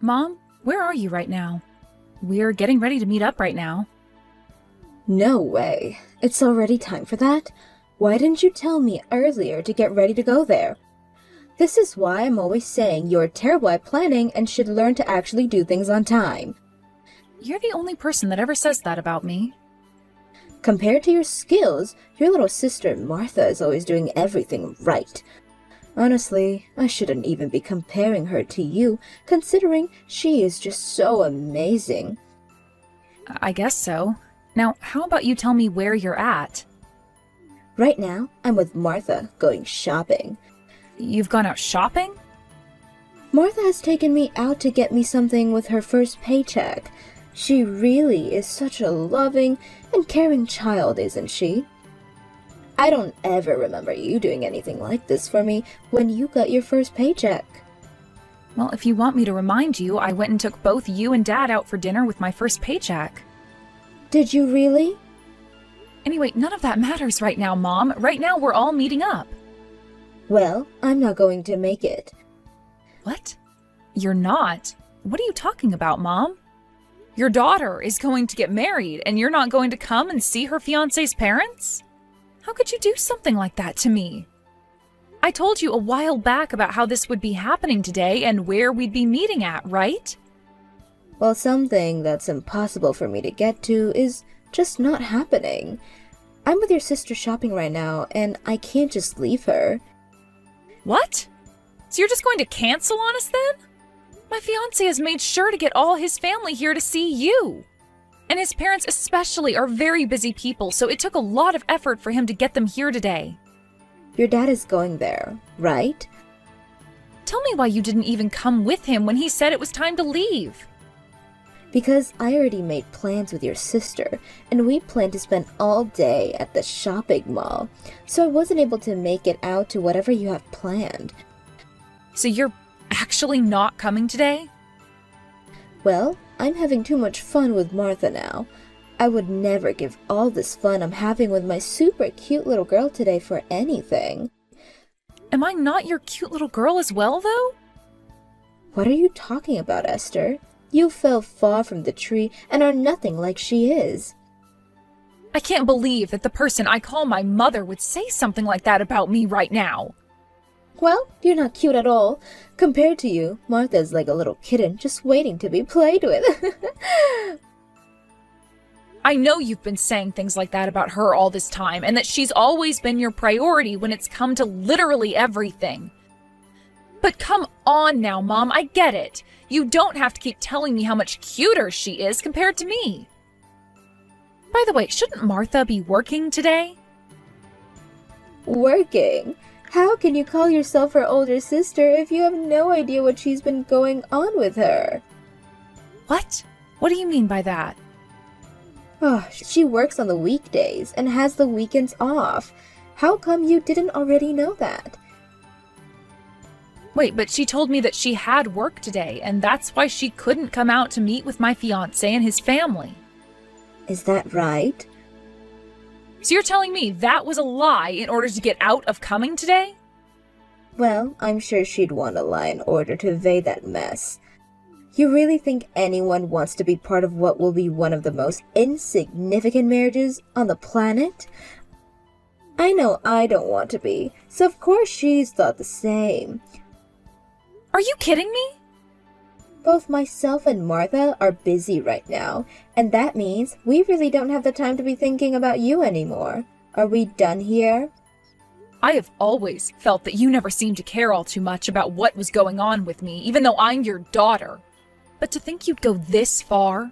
Mom, where are you right now? We're getting ready to meet up right now. No way. It's already time for that? Why didn't you tell me earlier to get ready to go there? This is why I'm always saying you're terrible at planning and should learn to actually do things on time. You're the only person that ever says that about me. Compared to your skills, your little sister Martha is always doing everything right. Honestly, I shouldn't even be comparing her to you, considering she is just so amazing. I guess so. Now, how about you tell me where you're at? Right now, I'm with Martha, going shopping. You've gone out shopping? Martha has taken me out to get me something with her first paycheck. She really is such a loving and caring child, isn't she? I don't ever remember you doing anything like this for me when you got your first paycheck. Well, if you want me to remind you, I went and took both you and Dad out for dinner with my first paycheck. Did you really? Anyway, none of that matters right now, Mom. Right now, we're all meeting up. Well, I'm not going to make it. What? You're not? What are you talking about, Mom? Your daughter is going to get married, and you're not going to come and see her fiancé's parents? How could you do something like that to me? I told you a while back about how this would be happening today and where we'd be meeting at, right? Well, something that's impossible for me to get to is just not happening. I'm with your sister shopping right now, and I can't just leave her. What? So you're just going to cancel on us then? My fiancé has made sure to get all his family here to see you. And his parents especially are very busy people, so it took a lot of effort for him to get them here today. Your dad is going there, right? Tell me why you didn't even come with him when he said it was time to leave. Because I already made plans with your sister, and we planned to spend all day at the shopping mall, so I wasn't able to make it out to whatever you have planned. So you're actually not coming today? Well, I'm having too much fun with Martha now. I would never give all this fun I'm having with my super cute little girl today for anything. Am I not your cute little girl as well, though? What are you talking about, Esther? You fell far from the tree and are nothing like she is. I can't believe that the person I call my mother would say something like that about me right now. Well, you're not cute at all. Compared to you, Martha's like a little kitten just waiting to be played with. I know you've been saying things like that about her all this time, and that she's always been your priority when it's come to literally everything. But come on now, Mom, I get it. You don't have to keep telling me how much cuter she is compared to me. By the way, shouldn't Martha be working today? Working? How can you call yourself her older sister if you have no idea what she's been going on with her? What? What do you mean by that? Oh, she works on the weekdays and has the weekends off. How come you didn't already know that? Wait, but she told me that she had work today, and that's why she couldn't come out to meet with my fiancé and his family. Is that right? So you're telling me that was a lie in order to get out of coming today? Well, I'm sure she'd want to lie in order to evade that mess. You really think anyone wants to be part of what will be one of the most insignificant marriages on the planet? I know I don't want to be, so of course she's thought the same. Are you kidding me? Both myself and Martha are busy right now, and that means we really don't have the time to be thinking about you anymore. Are we done here? I have always felt that you never seemed to care all too much about what was going on with me, even though I'm your daughter. But to think you'd go this far?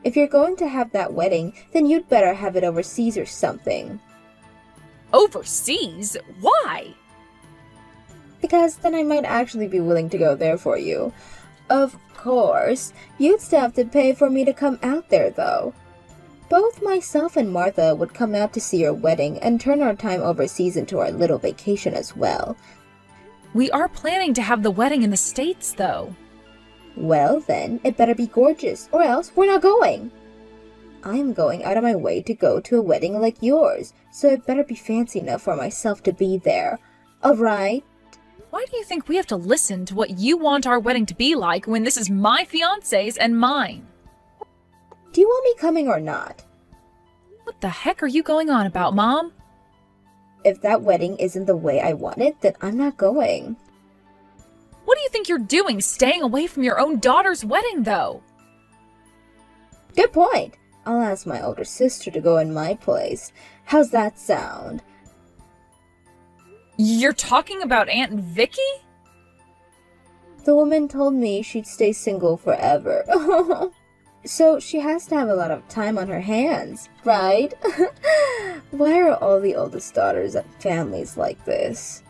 If you're going to have that wedding, then you'd better have it overseas or something. Overseas? Why? Because then I might actually be willing to go there for you. Of course, you'd still have to pay for me to come out there, though. Both myself and Martha would come out to see your wedding and turn our time overseas into our little vacation as well. We are planning to have the wedding in the States, though. Well, then, it better be gorgeous, or else we're not going. I'm going out of my way to go to a wedding like yours, so it better be fancy enough for myself to be there. All right? Why do you think we have to listen to what you want our wedding to be like when this is my fiancé's and mine? Do you want me coming or not? What the heck are you going on about, Mom? If that wedding isn't the way I want it, then I'm not going. What do you think you're doing staying away from your own daughter's wedding, though? Good point. I'll ask my older sister to go in my place. How's that sound? You're talking about Aunt Vicky? The woman told me she'd stay single forever. So she has to have a lot of time on her hands, right? Why are all the oldest daughters at families like this?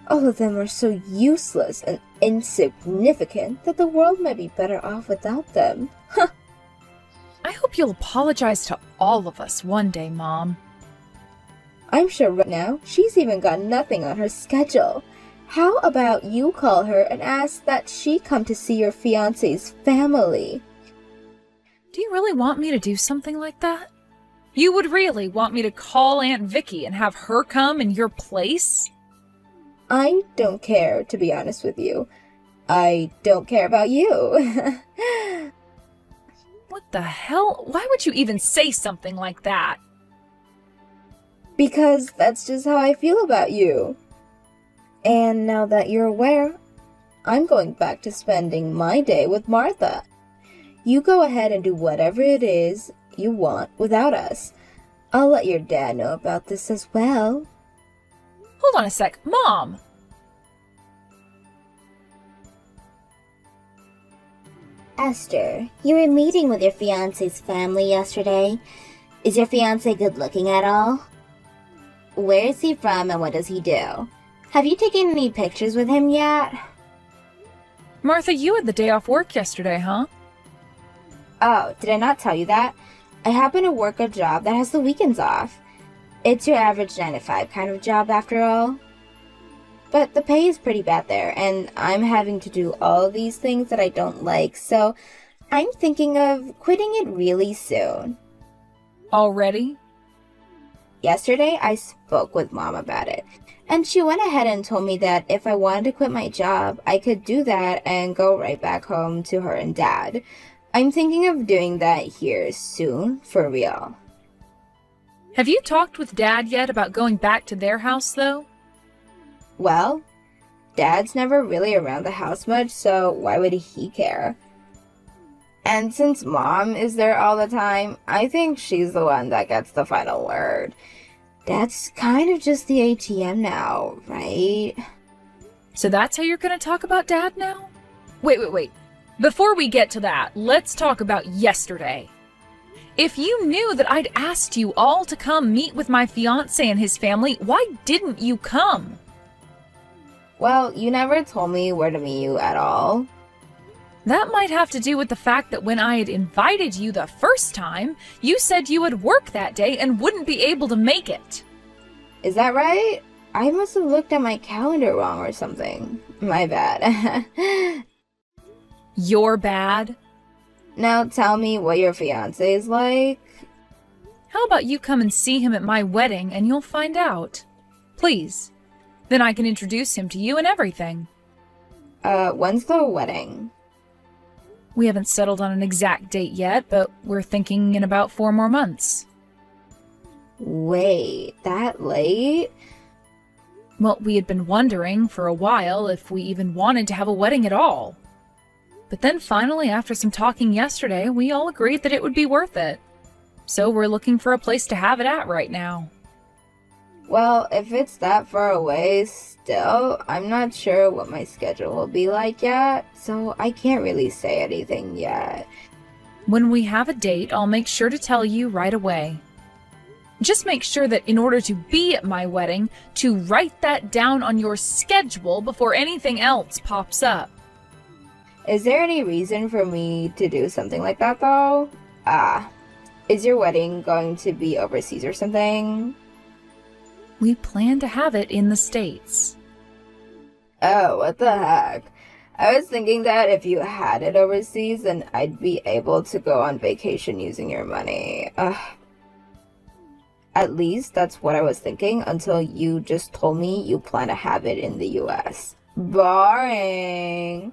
All of them are so useless and insignificant that the world might be better off without them. I hope you'll apologize to all of us one day, Mom. I'm sure right now she's even got nothing on her schedule. How about you call her and ask that she come to see your fiancé's family? Do you really want me to do something like that? You would really want me to call Aunt Vicky and have her come in your place? I don't care, to be honest with you. I don't care about you. What the hell? Why would you even say something like that? Because that's just how I feel about you. And now that you're aware, I'm going back to spending my day with Martha. You go ahead and do whatever it is you want without us. I'll let your dad know about this as well. Hold on a sec. Mom! Esther, you were meeting with your fiancé's family yesterday. Is your fiancé good looking at all? Where is he from and what does he do? Have you taken any pictures with him yet? Martha, you had the day off work yesterday, huh? Oh, did I not tell you that? I happen to work a job that has the weekends off. It's your average 9 to 5 kind of job after all. But the pay is pretty bad there, and I'm having to do all these things that I don't like, so I'm thinking of quitting it really soon. Already? Yesterday, I spoke with Mom about it, and she went ahead and told me that if I wanted to quit my job, I could do that and go right back home to her and Dad. I'm thinking of doing that here soon, for real. Have you talked with Dad yet about going back to their house, though? Well, Dad's never really around the house much, so why would he care? And since Mom is there all the time, I think she's the one that gets the final word. Dad's kind of just the ATM now, right? So that's how you're going to talk about Dad now? Wait. Before we get to that, let's talk about yesterday. If you knew that I'd asked you all to come meet with my fiancé and his family, why didn't you come? Well, you never told me where to meet you at all. That might have to do with the fact that when I had invited you the first time, you said you would work that day and wouldn't be able to make it. Is that right? I must have looked at my calendar wrong or something. My bad. You're bad? Now tell me what your fiancé is like. How about you come and see him at my wedding and you'll find out? Please. Then I can introduce him to you and everything. When's the wedding? We haven't settled on an exact date yet, but we're thinking in about 4 more months. Wait, that late? Well, we had been wondering for a while if we even wanted to have a wedding at all. But then finally, after some talking yesterday, we all agreed that it would be worth it. So we're looking for a place to have it at right now. Well, if it's that far away still, I'm not sure what my schedule will be like yet, so I can't really say anything yet. When we have a date, I'll make sure to tell you right away. Just make sure that in order to be at my wedding, to write that down on your schedule before anything else pops up. Is there any reason for me to do something like that, though? Is your wedding going to be overseas or something? We plan to have it in the States. Oh, what the heck? I was thinking that if you had it overseas, then I'd be able to go on vacation using your money. At least that's what I was thinking until you just told me you plan to have it in the US. Boring.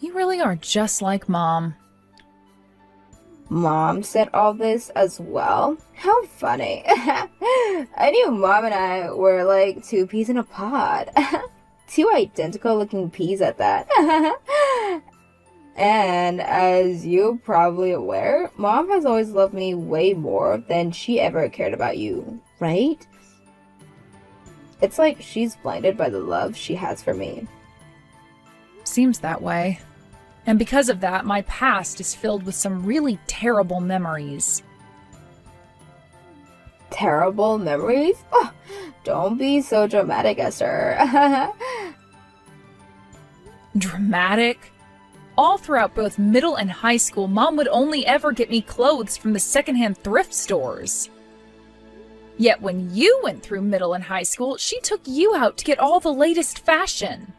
You really are just like Mom. Mom said all this as well? How funny. I knew Mom and I were like two peas in a pod. Two identical looking peas at that. And as you're probably aware, Mom has always loved me way more than she ever cared about you, right? It's like she's blinded by the love she has for me. Seems that way. And because of that, my past is filled with some really terrible memories. Terrible memories? Oh, don't be so dramatic, Esther. Dramatic? All throughout both middle and high school, Mom would only ever get me clothes from the secondhand thrift stores. Yet when you went through middle and high school, she took you out to get all the latest fashion.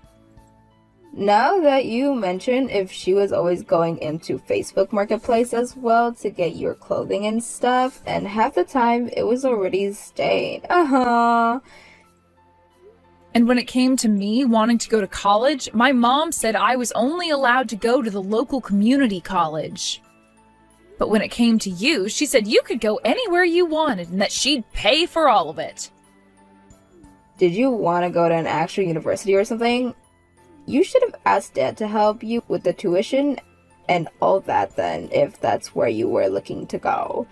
Now that you mention if she was always going into Facebook Marketplace as well to get your clothing and stuff, and half the time it was already stained. And when it came to me wanting to go to college, my mom said I was only allowed to go to the local community college. But when it came to you, she said you could go anywhere you wanted and that she'd pay for all of it. Did you want to go to an actual university or something? You should have asked Dad to help you with the tuition and all that then, if that's where you were looking to go.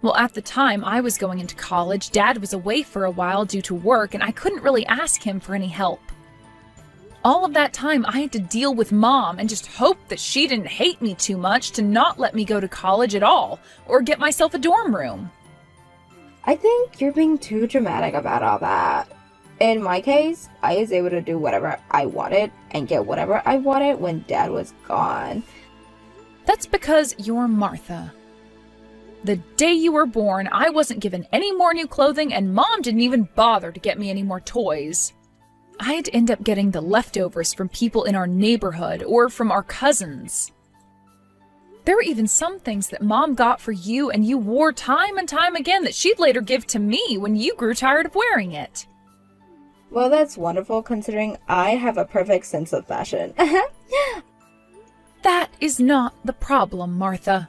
Well, at the time I was going into college, Dad was away for a while due to work, and I couldn't really ask him for any help. All of that time, I had to deal with Mom and just hope that she didn't hate me too much to not let me go to college at all, or get myself a dorm room. I think you're being too dramatic about all that. In my case, I was able to do whatever I wanted and get whatever I wanted when Dad was gone. That's because you're Martha. The day you were born, I wasn't given any more new clothing, and Mom didn't even bother to get me any more toys. I'd end up getting the leftovers from people in our neighborhood or from our cousins. There were even some things that Mom got for you and you wore time and time again that she'd later give to me when you grew tired of wearing it. Well, that's wonderful considering I have a perfect sense of fashion. That is not the problem, Martha.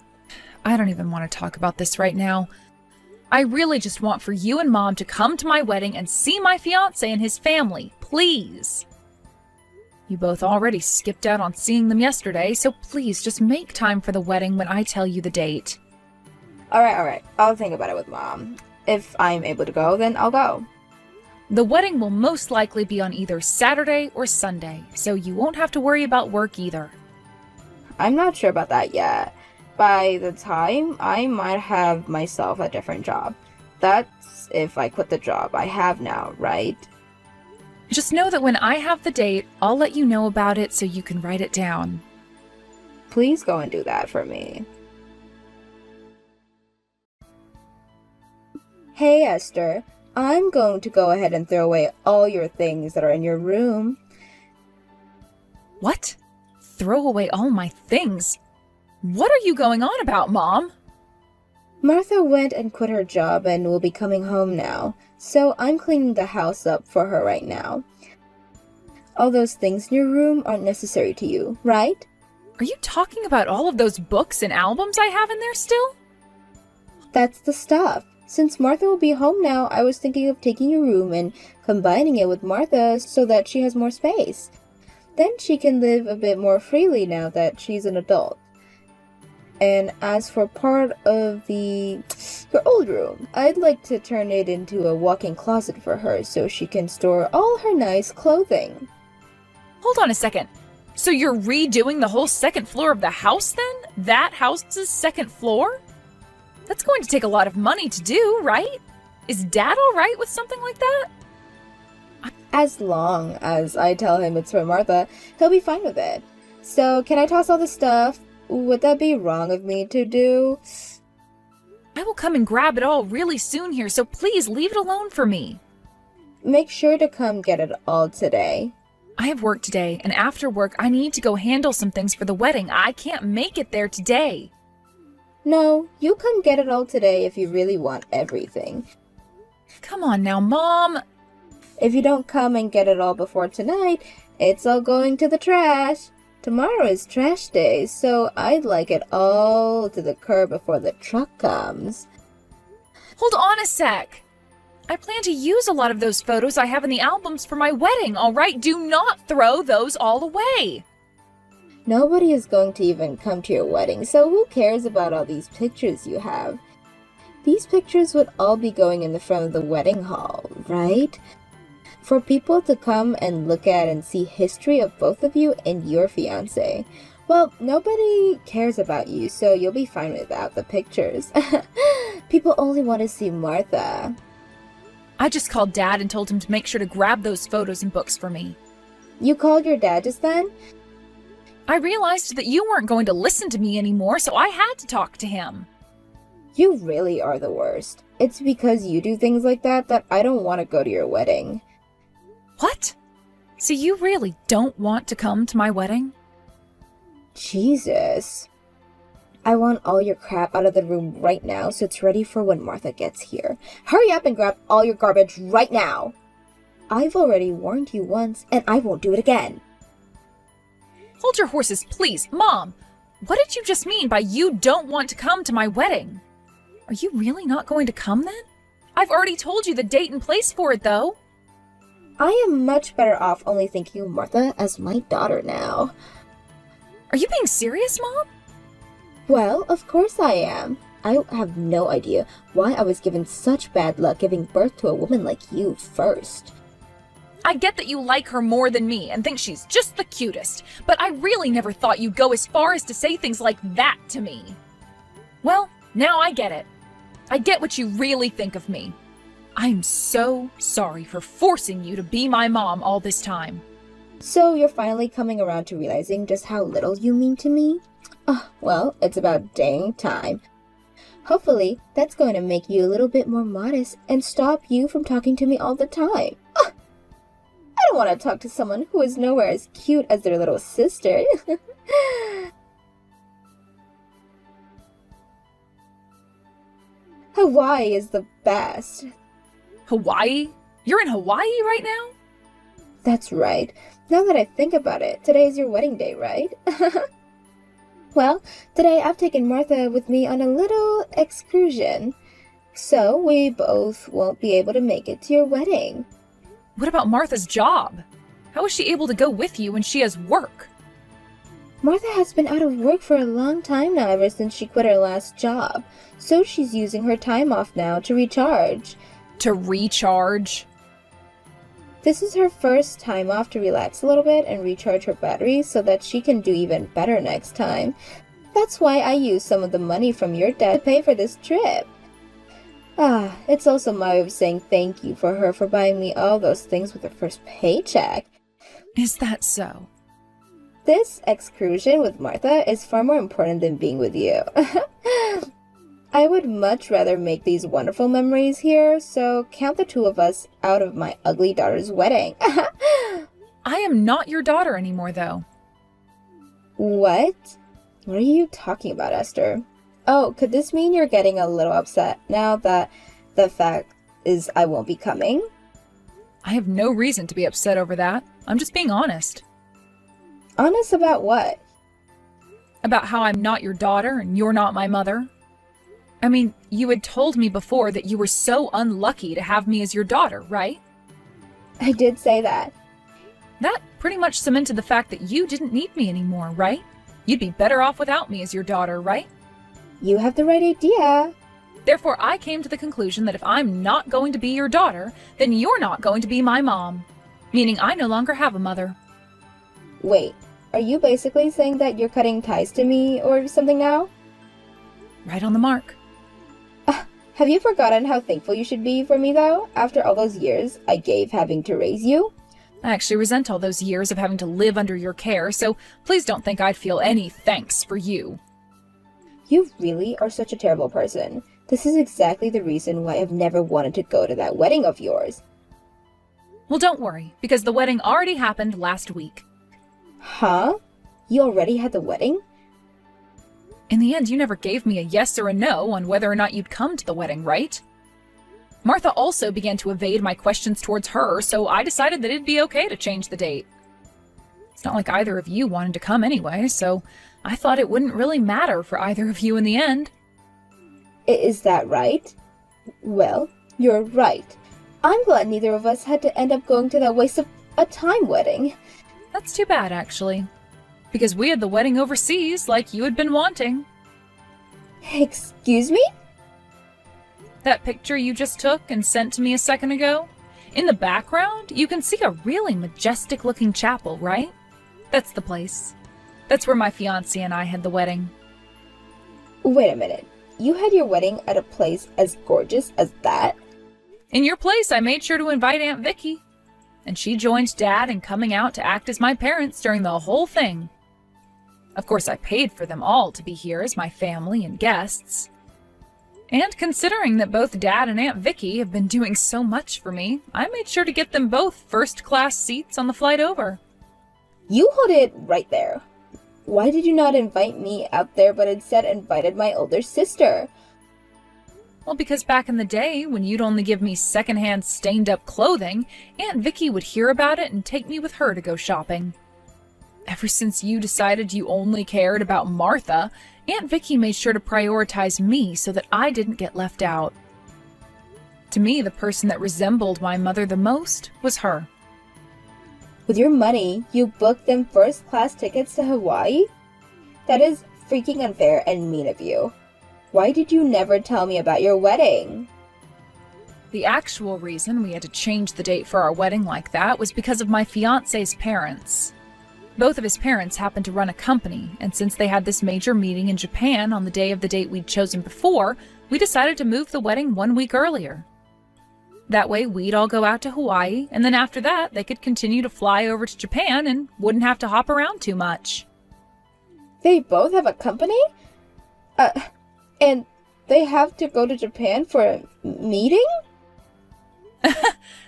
I don't even want to talk about this right now. I really just want for you and Mom to come to my wedding and see my fiancé and his family, please. You both already skipped out on seeing them yesterday, so please just make time for the wedding when I tell you the date. Alright. I'll think about it with Mom. If I'm able to go, then I'll go. The wedding will most likely be on either Saturday or Sunday, so you won't have to worry about work either. I'm not sure about that yet. By the time, I might have myself a different job. That's if I quit the job I have now, right? Just know that when I have the date, I'll let you know about it so you can write it down. Please go and do that for me. Hey, Esther. I'm going to go ahead and throw away all your things that are in your room. What? Throw away all my things? What are you going on about, Mom? Martha went and quit her job and will be coming home now, so I'm cleaning the house up for her right now. All those things in your room aren't necessary to you, right? Are you talking about all of those books and albums I have in there still? That's the stuff. Since Martha will be home now, I was thinking of taking your room and combining it with Martha so that she has more space. Then she can live a bit more freely now that she's an adult. And as for part of your old room, I'd like to turn it into a walk-in closet for her so she can store all her nice clothing. Hold on a second. So you're redoing the whole second floor of the house then? That house's second floor? That's going to take a lot of money to do, right? Is Dad all right with something like that? As long as I tell him it's for Martha, he'll be fine with it. So can I toss all the stuff? Would that be wrong of me to do? I will come and grab it all really soon here, so please leave it alone for me. Make sure to come get it all today. I have work today, and after work I need to go handle some things for the wedding. I can't make it there today. No, you come get it all today if you really want everything. Come on now, Mom. If you don't come and get it all before tonight, it's all going to the trash. Tomorrow is trash day, so I'd like it all to the curb before the truck comes. Hold on a sec. I plan to use a lot of those photos I have in the albums for my wedding, all right? Do not throw those all away. Nobody is going to even come to your wedding, so who cares about all these pictures you have? These pictures would all be going in the front of the wedding hall, right? For people to come and look at and see history of both of you and your fiancé. Well, nobody cares about you, so you'll be fine without the pictures. People only want to see Martha. I just called Dad and told him to make sure to grab those photos and books for me. You called your dad just then? I realized that you weren't going to listen to me anymore, so I had to talk to him. You really are the worst. It's because you do things like that I don't want to go to your wedding. What? So you really don't want to come to my wedding? Jesus. I want all your crap out of the room right now so it's ready for when Martha gets here. Hurry up and grab all your garbage right now. I've already warned you once, and I won't do it again. Hold your horses, please. Mom, what did you just mean by you don't want to come to my wedding? Are you really not going to come then? I've already told you the date and place for it, though. I am much better off only thinking of Martha as my daughter now. Are you being serious, Mom? Well, of course I am. I have no idea why I was given such bad luck giving birth to a woman like you first. I get that you like her more than me and think she's just the cutest, but I really never thought you'd go as far as to say things like that to me. Well, now I get it. I get what you really think of me. I'm so sorry for forcing you to be my mom all this time. So you're finally coming around to realizing just how little you mean to me? Oh, well, it's about dang time. Hopefully, that's going to make you a little bit more modest and stop you from talking to me all the time. Oh, I don't want to talk to someone who is nowhere as cute as their little sister. Hawaii is the best. Hawaii? You're in Hawaii right now? That's right. Now that I think about it, today is your wedding day, right? Well, today I've taken Martha with me on a little excursion, so we both won't be able to make it to your wedding. What about Martha's job? How is she able to go with you when she has work? Martha has been out of work for a long time now, ever since she quit her last job, so she's using her time off now to recharge. To recharge? This is her first time off to relax a little bit and recharge her batteries so that she can do even better next time. That's why I used some of the money from your dad to pay for this trip. It's also my way of saying thank you for her for buying me all those things with her first paycheck. Is that so? This excursion with Martha is far more important than being with you. I would much rather make these wonderful memories here, so count the two of us out of my ugly daughter's wedding. I am not your daughter anymore, though. What? What are you talking about, Esther? Oh, could this mean you're getting a little upset now that the fact is I won't be coming? I have no reason to be upset over that. I'm just being honest. Honest about what? About how I'm not your daughter and you're not my mother. I mean, you had told me before that you were so unlucky to have me as your daughter, right? I did say that. That pretty much cemented the fact that you didn't need me anymore, right? You'd be better off without me as your daughter, right? You have the right idea. Therefore, I came to the conclusion that if I'm not going to be your daughter, then you're not going to be my mom. Meaning I no longer have a mother. Wait, are you basically saying that you're cutting ties to me or something now? Right on the mark. Have you forgotten how thankful you should be for me, though, after all those years I gave having to raise you? I actually resent all those years of having to live under your care, so please don't think I'd feel any thanks for you. You really are such a terrible person. This is exactly the reason why I've never wanted to go to that wedding of yours. Well, don't worry, because the wedding already happened last week. Huh? You already had the wedding? In the end, you never gave me a yes or a no on whether or not you'd come to the wedding, right? Martha also began to evade my questions towards her, so I decided that it'd be okay to change the date. It's not like either of you wanted to come anyway, so I thought it wouldn't really matter for either of you in the end. Is that right? Well, you're right. I'm glad neither of us had to end up going to that waste of a time wedding. That's too bad, actually. Because we had the wedding overseas, like you had been wanting. Excuse me? That picture you just took and sent to me a second ago? In the background, you can see a really majestic-looking chapel, right? That's the place. That's where my fiancé and I had the wedding. Wait a minute. You had your wedding at a place as gorgeous as that? In your place, I made sure to invite Aunt Vicky. And she joined Dad in coming out to act as my parents during the whole thing. Of course, I paid for them all to be here as my family and guests. And considering that both Dad and Aunt Vicky have been doing so much for me, I made sure to get them both first-class seats on the flight over. You hold it right there. Why did you not invite me out there but instead invited my older sister? Well, because back in the day, when you'd only give me secondhand stained-up clothing, Aunt Vicky would hear about it and take me with her to go shopping. Ever since you decided you only cared about Martha, Aunt Vicky made sure to prioritize me so that I didn't get left out. To me, the person that resembled my mother the most was her. With your money, you booked them first-class tickets to Hawaii? That is freaking unfair and mean of you. Why did you never tell me about your wedding? The actual reason we had to change the date for our wedding like that was because of my fiancé's parents. Both of his parents happened to run a company, and since they had this major meeting in Japan on the day of the date we'd chosen before, we decided to move the wedding 1 week earlier. That way we'd all go out to Hawaii, and then after that they could continue to fly over to Japan and wouldn't have to hop around too much. They both have a company? And they have to go to Japan for a meeting?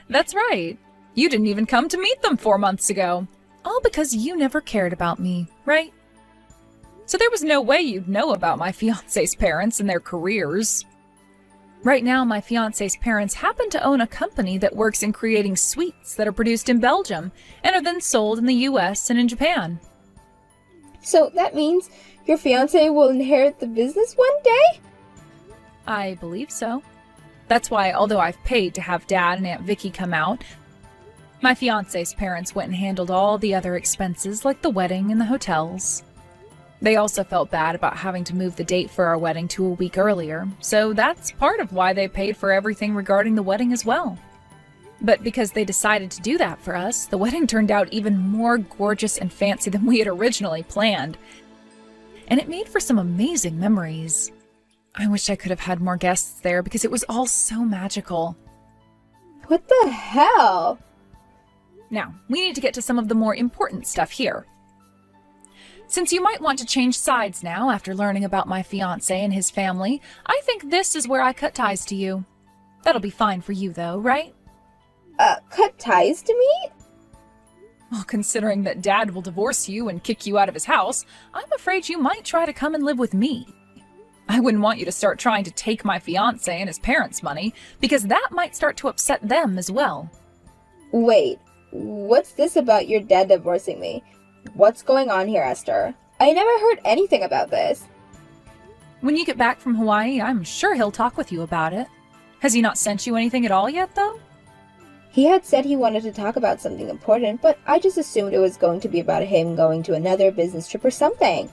That's right. You didn't even come to meet them 4 months ago. All because you never cared about me, right? So there was no way you'd know about my fiancé's parents and their careers. Right now, my fiancé's parents happen to own a company that works in creating sweets that are produced in Belgium and are then sold in the US and in Japan. So that means your fiancé will inherit the business one day? I believe so. That's why, although I've paid to have Dad and Aunt Vicky come out, my fiancé's parents went and handled all the other expenses like the wedding and the hotels. They also felt bad about having to move the date for our wedding to a week earlier, so that's part of why they paid for everything regarding the wedding as well. But because they decided to do that for us, the wedding turned out even more gorgeous and fancy than we had originally planned. And it made for some amazing memories. I wish I could have had more guests there because it was all so magical. What the hell? Now, we need to get to some of the more important stuff here. Since you might want to change sides now after learning about my fiancé and his family, I think this is where I cut ties to you. That'll be fine for you though, right? Cut ties to me? Well, considering that Dad will divorce you and kick you out of his house, I'm afraid you might try to come and live with me. I wouldn't want you to start trying to take my fiancé and his parents' money, because that might start to upset them as well. Wait, what's this about your dad divorcing me? What's going on here, Esther? I never heard anything about this. When you get back from Hawaii, I'm sure he'll talk with you about it. Has he not sent you anything at all yet, though? He had said he wanted to talk about something important, but I just assumed it was going to be about him going to another business trip or something.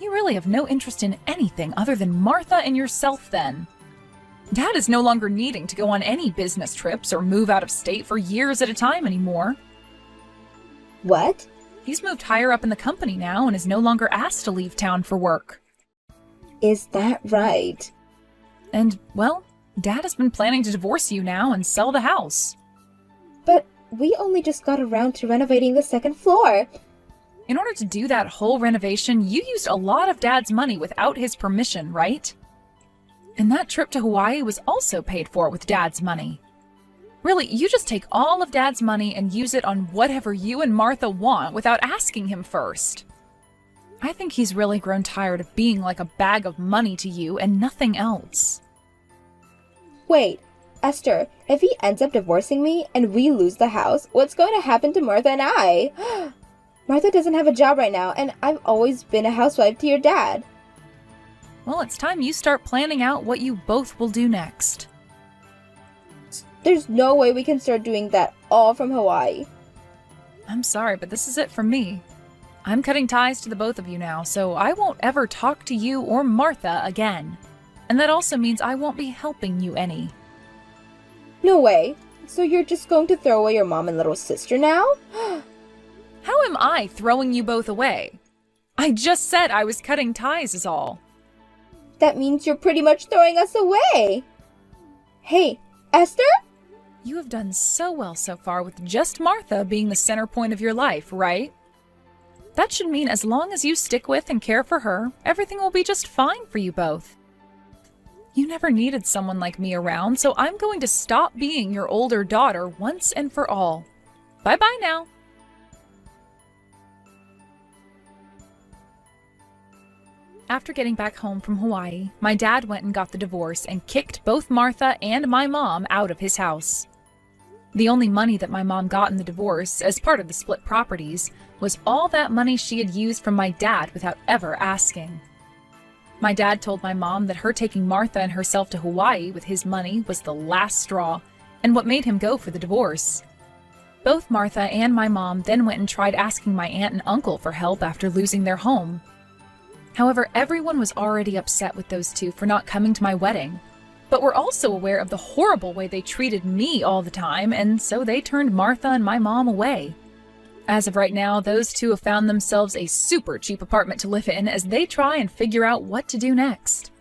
You really have no interest in anything other than Martha and yourself, then. Dad is no longer needing to go on any business trips or move out of state for years at a time anymore. What? He's moved higher up in the company now and is no longer asked to leave town for work. Is that right? And, well, Dad has been planning to divorce you now and sell the house. But we only just got around to renovating the second floor. In order to do that whole renovation, you used a lot of Dad's money without his permission, right? And that trip to Hawaii was also paid for with Dad's money. Really, you just take all of Dad's money and use it on whatever you and Martha want without asking him first. I think he's really grown tired of being like a bag of money to you and nothing else. Wait, Esther, if he ends up divorcing me and we lose the house, what's going to happen to Martha and I? Martha doesn't have a job right now, and I've always been a housewife to your dad. Well, it's time you start planning out what you both will do next. There's no way we can start doing that all from Hawaii. I'm sorry, but this is it for me. I'm cutting ties to the both of you now, so I won't ever talk to you or Martha again. And that also means I won't be helping you any. No way. So you're just going to throw away your mom and little sister now? How am I throwing you both away? I just said I was cutting ties is all. That means you're pretty much throwing us away. Hey, Esther? You have done so well so far with just Martha being the center point of your life, right? That should mean as long as you stick with and care for her, everything will be just fine for you both. You never needed someone like me around, so I'm going to stop being your older daughter once and for all. Bye-bye now. After getting back home from Hawaii, my dad went and got the divorce and kicked both Martha and my mom out of his house. The only money that my mom got in the divorce, as part of the split properties, was all that money she had used from my dad without ever asking. My dad told my mom that her taking Martha and herself to Hawaii with his money was the last straw, and what made him go for the divorce. Both Martha and my mom then went and tried asking my aunt and uncle for help after losing their home. However, everyone was already upset with those two for not coming to my wedding, but were also aware of the horrible way they treated me all the time, and so they turned Martha and my mom away. As of right now, those two have found themselves a super cheap apartment to live in as they try and figure out what to do next.